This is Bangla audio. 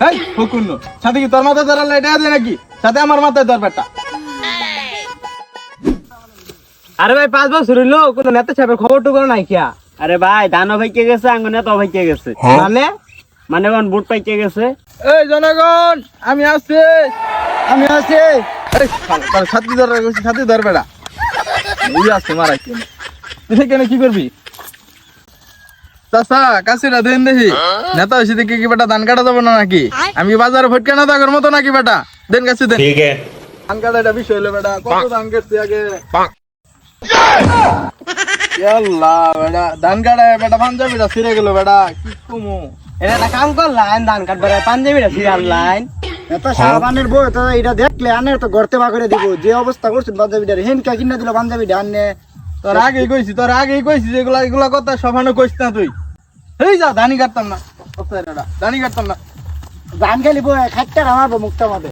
এই হুকুন্ন সাথে কি তোর মাথায় ধরার লাইট আছে নাকি সাথে আমার মাথায় ধর বেটা। আরে ভাই 5 বছর হইলো কোন নেতা সাহেবের খবর টুকরো নাই কিয়া? আরে ভাই ধানও ভাইকে গেছে আঙ্গুনে তো ভাইকে গেছে মানে মানে কোন বুট পাইকে গেছে। এই জনগণ আমি আসছি। এই তোর সাথে ধর বেটা ওই আসছে মারাই কেন তুই কেন কি করবি চাচা কাছিরা দেন দেখি নেতা হয়েছে দেখি কি বেটা ধান কাটা যাবো না নাকি আমি কি বাজারে ফটকে না থাকার মতো নাকি বেটা দেন কাছে দেন ধান কাটা এটা বিষয় হলো বেটা কত ধান কাটছি আগে আল্লাহ বেটা ধান কাটা বেটা পাঞ্জাবিটা ছিঁড়ে গেল বেটা কি কমু এটা একটা কাম করলাম ধান কাটবার পাঞ্জাবিটা সিরিয়াল লাইন এত সাবানের বউ তো এটা দেখলে আনের তো গর্তে বা করে দিব যে অবস্থা করছেন পাঞ্জাবিটার হেনকা কিনা দিল পাঞ্জাবিটা আনে তোর আগেই কইছি যে এগুলা কথা সবানো কইস না তুই এই যা ধানি কাটতাম না ধানি কাটতাম না ধান খালি বউ খাটটা আমার মুখটা মাঝে